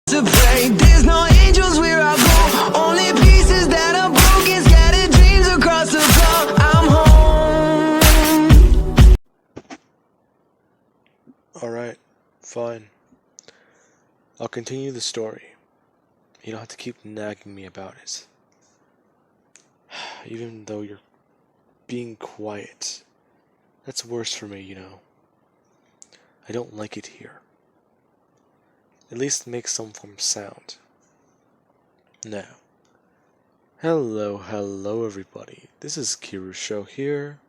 To pray, there's no angels where I go, only pieces that are broken, scattered dreams across the floor. I'm home. Alright, fine. I'll continue the story. You don't have to keep nagging me about it. Even though you're being quiet. That's worse for me, you know. I don't like it here. At least make some form of sound. Now. Hello everybody. This is Kiru's show here.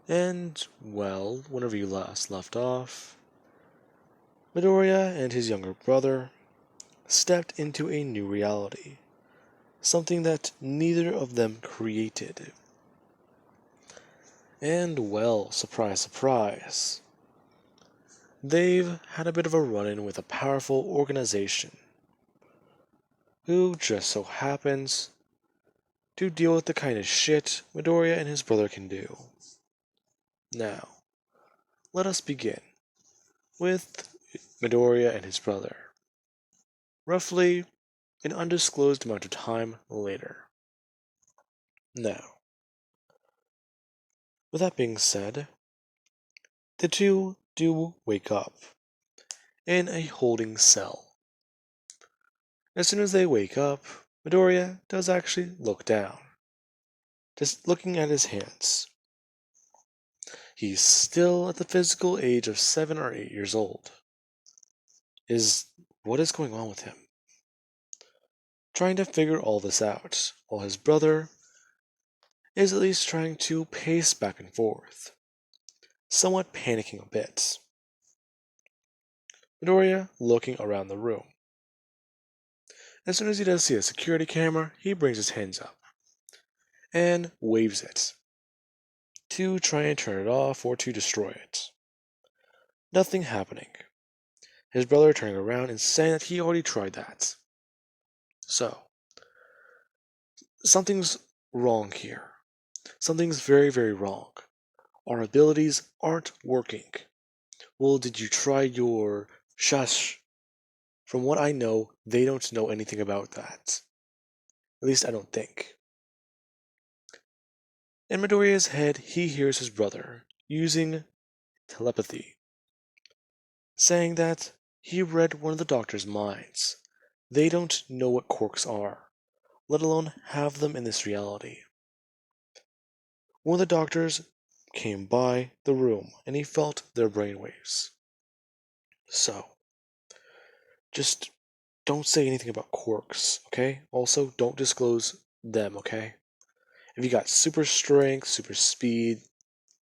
And, well, whenever you last left off, Midoriya and his younger brother stepped into a new reality. Something that neither of them created. And, well, surprise, surprise. They've had a bit of a run-in with a powerful organization who just so happens to deal with the kind of shit Midoriya and his brother can do. Now, let us begin with Midoriya and his brother. Roughly an undisclosed amount of time later. Now, with that being said, the two do wake up in a holding cell. As soon as they wake up, Midoriya does actually look down, just looking at his hands. He's still at the physical age of 7 or 8 years old. What is going on with him? Trying to figure all this out, while his brother is at least trying to pace back and forth, somewhat panicking a bit. Midoriya looking around the room. As soon as he does see a security camera, he brings his hands up and waves it to try and turn it off or to destroy it. Nothing happening. His brother turning around and saying that he already tried that. So, something's wrong here. Something's very, very wrong. Our abilities aren't working. Well, did you try your shush? From what I know, they don't know anything about that. At least I don't think. In Midoriya's head, he hears his brother using telepathy, saying that he read one of the doctor's minds. They don't know what quirks are, let alone have them in this reality. One of the doctors came by the room and he felt their brainwaves. So, just don't say anything about quirks, okay? Also, don't disclose them, okay? If you got super strength, super speed,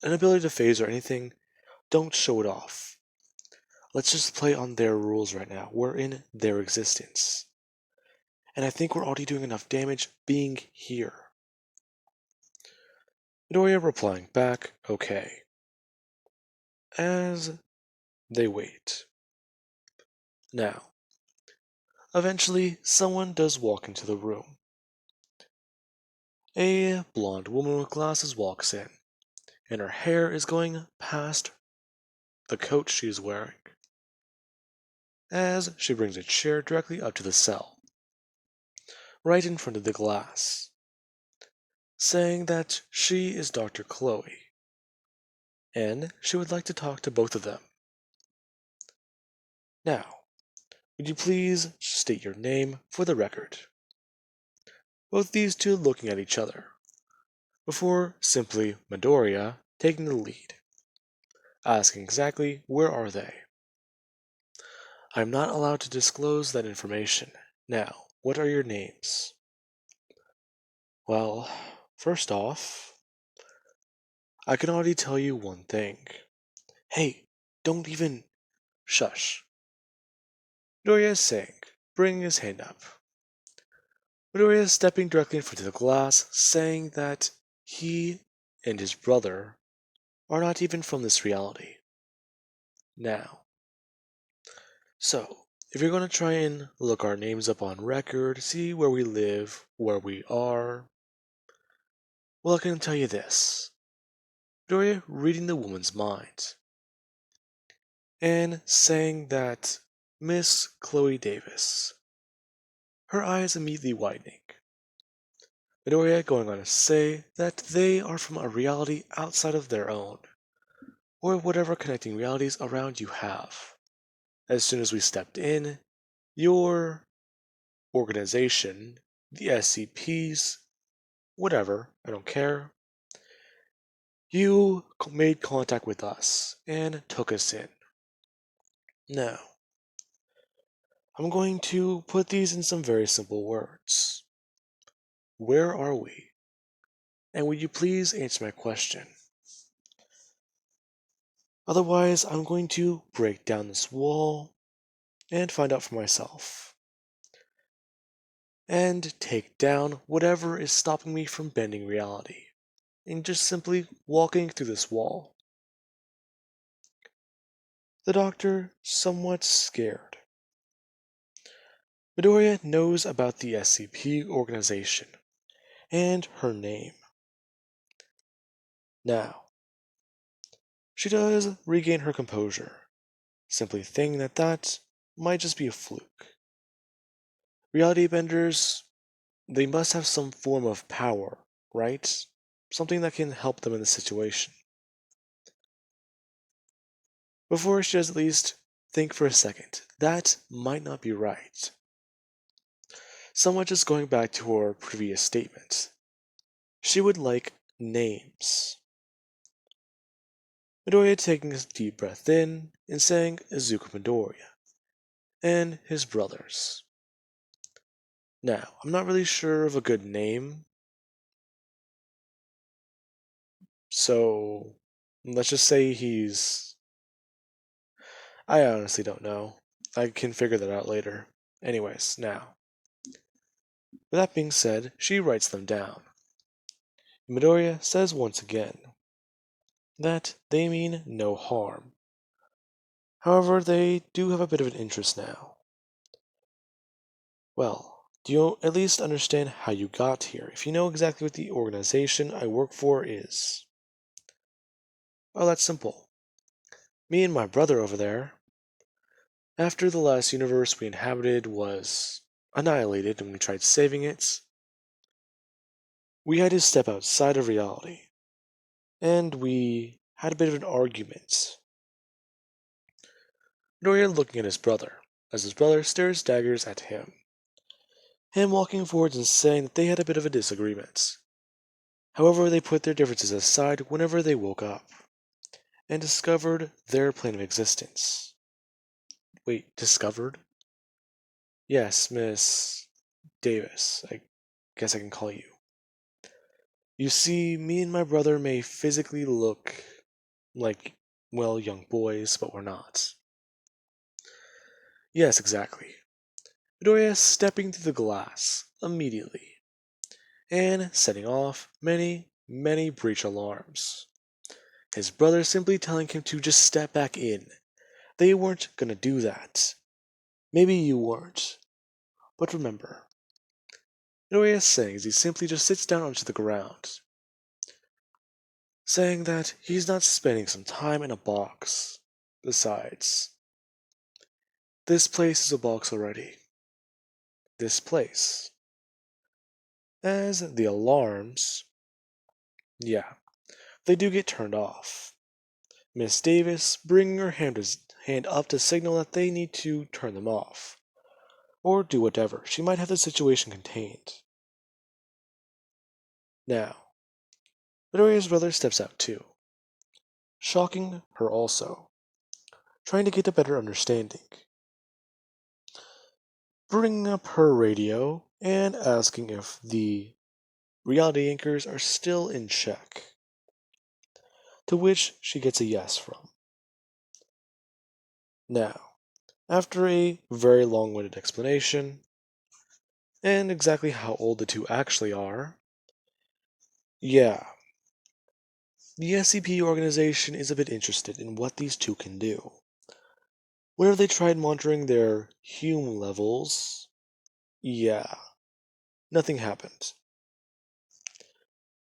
an ability to phase or anything, don't show it off. Let's just play on their rules right now. We're in their existence. And I think we're already doing enough damage being here. Midoriya replying back, okay. As they wait. Now, eventually, someone does walk into the room. A blonde woman with glasses walks in, and her hair is going past the coat she is wearing, as she brings a chair directly up to the cell, right in front of the glass, saying that she is Dr. Chloe, and she would like to talk to both of them. Now, would you please state your name for the record? Both these two looking at each other, before simply Midoriya taking the lead, asking exactly where are they. I'm not allowed to disclose that information. Now, what are your names? Well, first off, I can already tell you one thing. Hey, don't even... Shush. Midoriya is saying, bringing his hand up. Midoriya is stepping directly in front of the glass, saying that he and his brother are not even from this reality. Now, so, if you're going to try and look our names up on record, see where we live, where we are, well, I can tell you this. Midoriya reading the woman's mind, and saying that Miss Chloe Davis, her eyes immediately widening. Midoriya going on to say that they are from a reality outside of their own, or whatever connecting realities around you have. As soon as we stepped in, your organization, the SCPs, whatever, I don't care, you made contact with us and took us in. Now, I'm going to put these in some very simple words. Where are we? And would you please answer my question? Otherwise, I'm going to break down this wall and find out for myself. And take down whatever is stopping me from bending reality. And just simply walking through this wall. The doctor, somewhat scared. Midoriya knows about the SCP organization and her name. Now, she does regain her composure, simply thinking that that might just be a fluke. Reality benders, they must have some form of power, right? Something that can help them in the situation. Before she does at least think for a second, that might not be right. Somewhat just going back to her previous statement. She would like names. Midoriya taking a deep breath in and saying Izuku Midoriya and his brothers. Now, I'm not really sure of a good name, so let's just say I honestly don't know. I can figure that out later. Anyways, now, with that being said, she writes them down. Midoriya says once again that they mean no harm. However, they do have a bit of an interest now. Well, do you at least understand how you got here? If you know exactly what the organization I work for is. Oh, that's simple. Me and my brother over there, after the last universe we inhabited was annihilated and we tried saving it, we had to step outside of reality. And we had a bit of an argument. Midoriya looking at his brother, as his brother stares daggers at him. Him walking forwards and saying that they had a bit of a disagreement. However, they put their differences aside whenever they woke up, and discovered their plane of existence. Wait, discovered? Yes, Miss Davis, I guess I can call you. You see, me and my brother may physically look like, well, young boys, but we're not. Yes, exactly. Midoriya stepping through the glass immediately, and setting off many, many breach alarms. His brother simply telling him to just step back in. They weren't gonna do that. Maybe you weren't. But remember, Midoriya is saying as he simply just sits down onto the ground, saying that he's not spending some time in a box. Besides, this place is a box already. This place. As the alarms, yeah, they do get turned off. Miss Davis bringing her hand up to signal that they need to turn them off, or do whatever. She might have the situation contained. Now, Midoriya's brother steps out too, shocking her also, trying to get a better understanding. Bringing up her radio and asking if the reality anchors are still in check, to which she gets a yes from. Now, after a very long-winded explanation, and exactly how old the two actually are, yeah, the SCP organization is a bit interested in what these two can do. Whenever they tried monitoring their hume levels, yeah, nothing happened.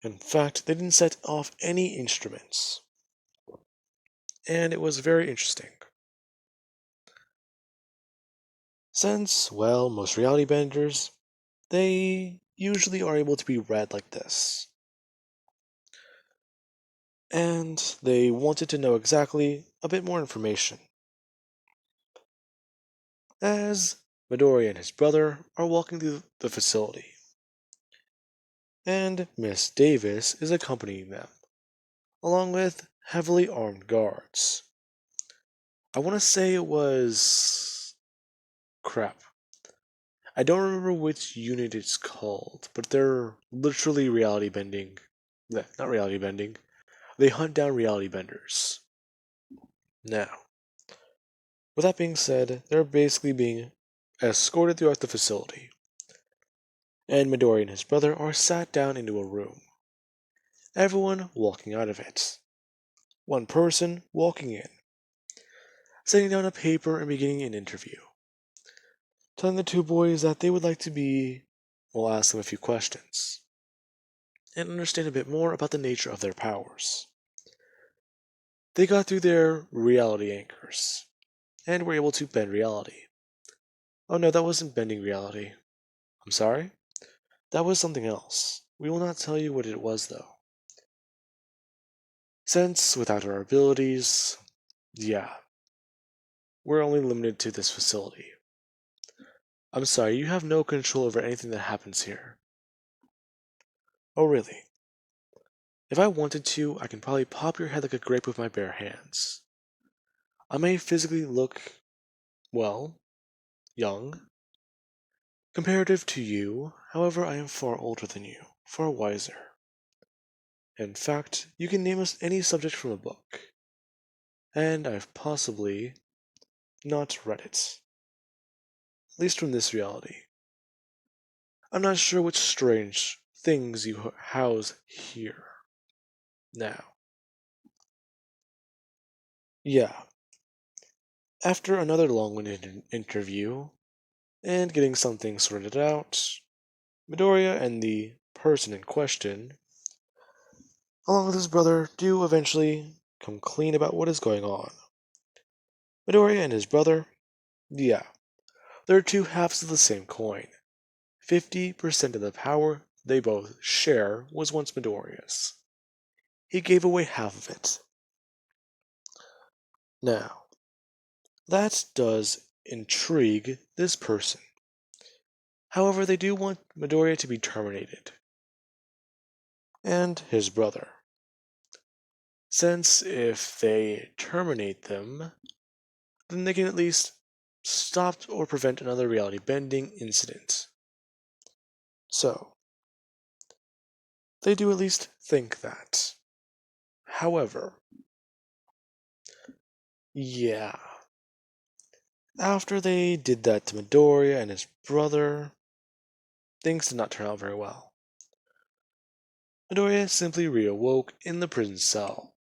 In fact, they didn't set off any instruments. And it was very interesting. Since, well, most reality benders, they usually are able to be read like this. And they wanted to know exactly a bit more information. As Midori and his brother are walking through the facility, and Miss Davis is accompanying them, along with heavily armed guards. I want to say it was. Crap. I don't remember which unit it's called, but they're literally reality bending. Not reality bending. They hunt down reality benders. Now, with that being said, they're basically being escorted throughout the facility, and Midori and his brother are sat down into a room. Everyone walking out of it. One person walking in, setting down a paper and beginning an interview, telling the two boys that they would like to ask them a few questions, and understand a bit more about the nature of their powers. They got through their reality anchors, and were able to bend reality. Oh no, that wasn't bending reality. I'm sorry? That was something else. We will not tell you what it was, though. Since, without our abilities, yeah, we're only limited to this facility. I'm sorry, you have no control over anything that happens here. Oh, really? If I wanted to, I can probably pop your head like a grape with my bare hands. I may physically look, well, young, comparative to you, however, I am far older than you, far wiser. In fact, you can name us any subject from a book, and I've possibly not read it, at least from this reality. I'm not sure which strange things you house here. Now, yeah, after another long-winded interview, and getting something sorted out, Midoriya and the person in question, along with his brother, do eventually come clean about what is going on. Midoriya and his brother, yeah, they're two halves of the same coin. 50% of the power they both share was once Midoriya's. He gave away half of it. Now, that does intrigue this person. However, they do want Midoriya to be terminated. And his brother. Since if they terminate them, then they can at least stop or prevent another reality bending incident. So, they do at least think that. However, yeah. After they did that to Midoriya and his brother, things did not turn out very well. Midoriya simply reawoke in the prison cell,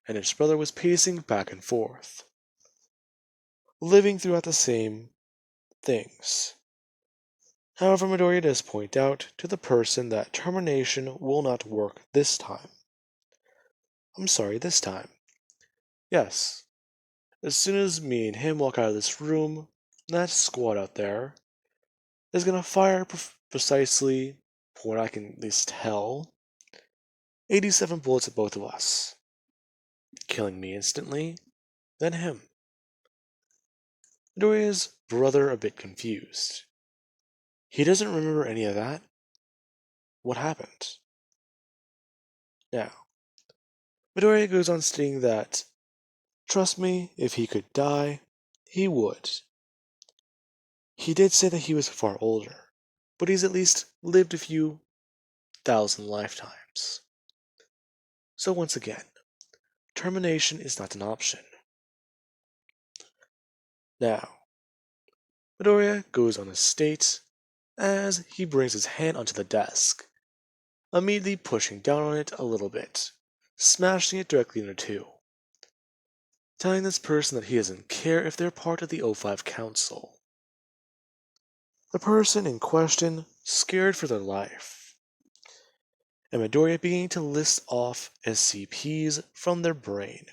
and his brother was pacing back and forth, living throughout the same things. However, Midoriya does point out to the person that termination will not work this time. I'm sorry, this time. Yes. As soon as me and him walk out of this room, that squad out there is gonna fire precisely, from what I can at least tell, 87 bullets at both of us, killing me instantly, then him. Midoriya's brother a bit confused. He doesn't remember any of that. What happened? Now, Midoriya goes on stating that, trust me, if he could die, he would. He did say that he was far older, but he's at least lived a few thousand lifetimes. So once again, termination is not an option. Now, Midoriya goes on a state as he brings his hand onto the desk, immediately pushing down on it a little bit, smashing it directly into two, telling this person that he doesn't care if they're part of the O5 Council. The person in question scared for their life, and Midoriya beginning to list off SCPs from their brain,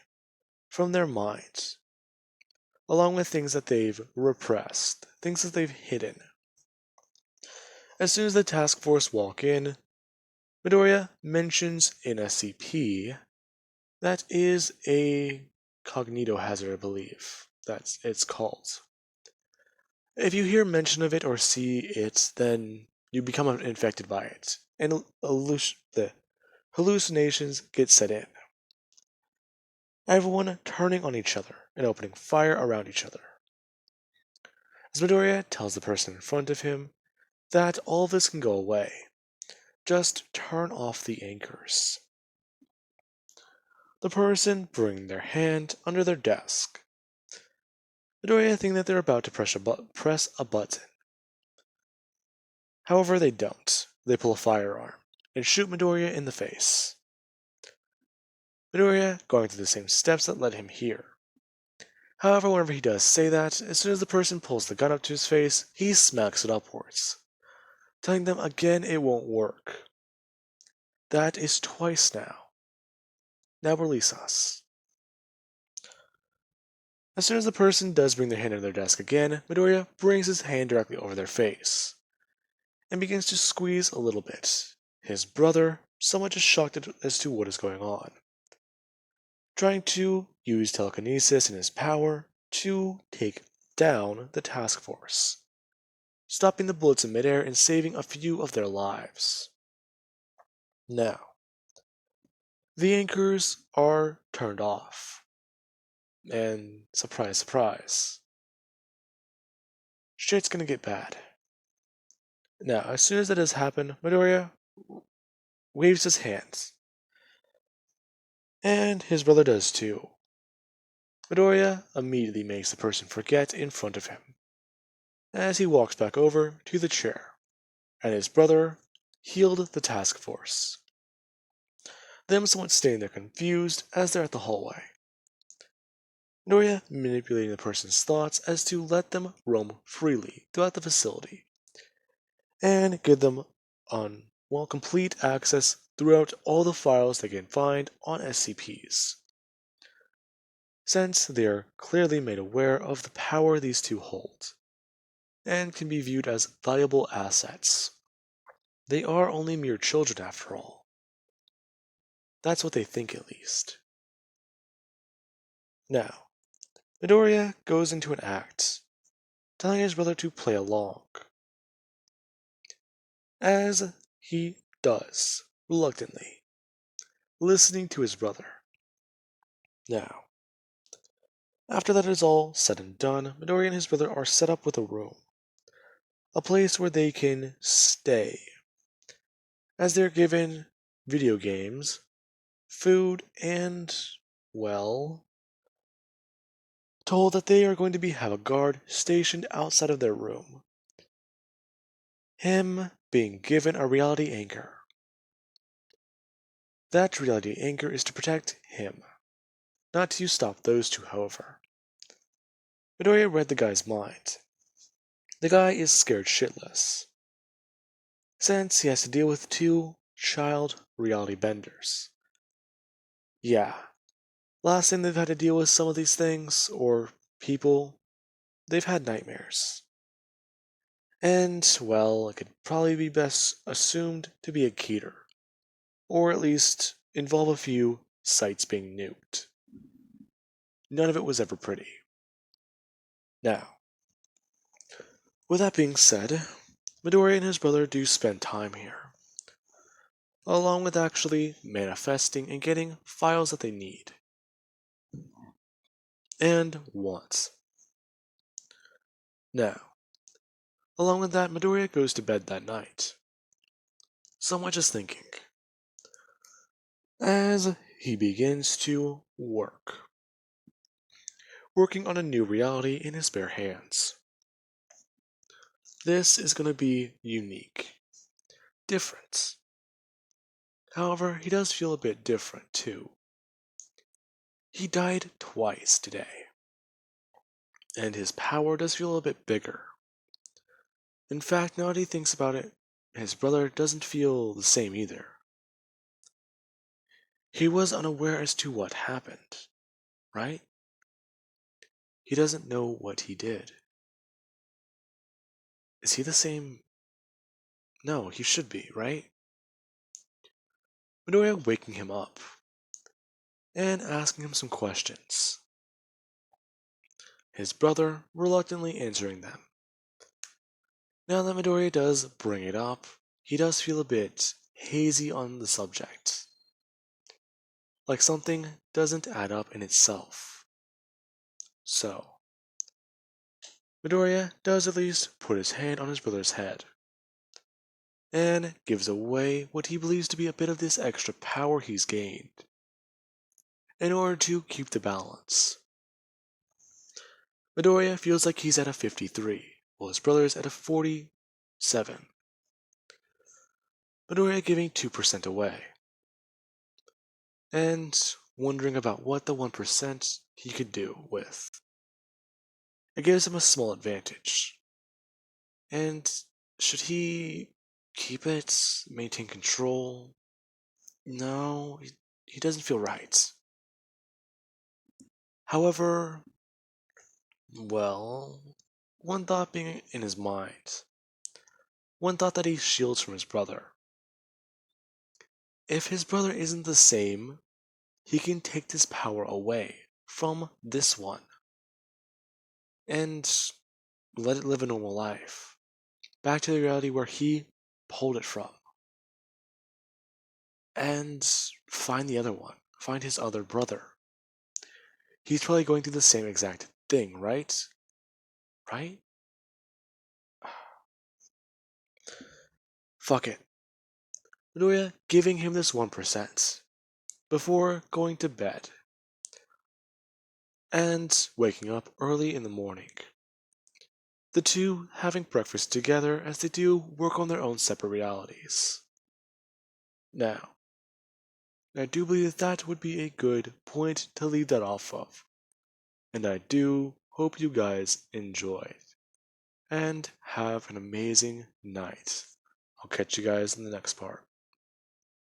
from their minds. along with things that they've repressed, things that they've hidden. As soon as the task force walk in, Midoriya mentions in SCP that is a cognito hazard, I believe. That's it's called. If you hear mention of it or see it, then you become infected by it, and the hallucinations get set in. Everyone turning on each other and opening fire around each other. As Midoriya tells the person in front of him that all this can go away. Just turn off the anchors. The person bringing their hand under their desk. Midoriya think that they're about to press a button. However, they don't. They pull a firearm and shoot Midoriya in the face. Midoriya going through the same steps that led him here. However, whenever he does say that, as soon as the person pulls the gun up to his face, he smacks it upwards, telling them again it won't work. That is twice now. Now release us. As soon as the person does bring their hand under their desk again, Midoriya brings his hand directly over their face and begins to squeeze a little bit. His brother, somewhat just shocked as to what is going on, trying to use telekinesis and his power to take down the task force, stopping the bullets in midair and saving a few of their lives. Now, the anchors are turned off. And surprise, surprise, shit's gonna get bad. Now, as soon as that has happened, Midoriya waves his hands. And his brother does too. Midoriya immediately makes the person forget in front of him, as he walks back over to the chair, and his brother healed the task force. Them somewhat staying there confused as they're at the hallway. Midoriya manipulating the person's thoughts as to let them roam freely throughout the facility, and give them complete access throughout all the files they can find on SCPs, since they are clearly made aware of the power these two hold, and can be viewed as valuable assets. They are only mere children after all. That's what they think at least. Now, Midoriya goes into an act, telling his brother to play along. As he does, reluctantly, listening to his brother. Now, after that is all said and done, Midoriya and his brother are set up with a room, a place where they can stay, as they're given video games, food, and, well, told that they are going to have a guard stationed outside of their room. Him being given a reality anchor. That reality anchor is to protect him, not to stop those two, however. Midoriya read the guy's mind. The guy is scared shitless, since he has to deal with two child reality benders. Yeah, last time they've had to deal with some of these things, or people, they've had nightmares. And, well, it could probably be best assumed to be a Keter, or at least involve a few sites being nuked. None of it was ever pretty. Now, with that being said, Midoriya and his brother do spend time here, along with actually manifesting and getting files that they need and want. Now, along with that, Midoriya goes to bed that night, somewhat just thinking, as he begins to working on a new reality in his bare hands. This is going to be unique, different. However, he does feel a bit different too. He died twice today, and his power does feel a bit bigger. In fact, now that he thinks about it, his brother doesn't feel the same either. He was unaware as to what happened, right? He doesn't know what he did. Is he the same? No, he should be, right? Midoriya waking him up and asking him some questions. His brother reluctantly answering them. Now that Midoriya does bring it up, he does feel a bit hazy on the subject. Like something doesn't add up in itself. So, Midoriya does at least put his hand on his brother's head and gives away what he believes to be a bit of this extra power he's gained in order to keep the balance. Midoriya feels like he's at a 53, while his brother is at a 47. Midoriya giving 2% away, and wondering about what the 1% he could do with. It gives him a small advantage. And should he keep it, maintain control? No, he doesn't feel right. However, well, one thought being in his mind, one thought that he shields from his brother. If his brother isn't the same, he can take this power away from this one and let it live a normal life. Back to the reality where he pulled it from. And find the other one. Find his other brother. He's probably going through the same exact thing, right? Right? Fuck it. Midoriya giving him this 1% before going to bed and waking up early in the morning. The two having breakfast together as they do work on their own separate realities. Now, I do believe that would be a good point to leave that off of. And I do hope you guys enjoyed. And have an amazing night. I'll catch you guys in the next part.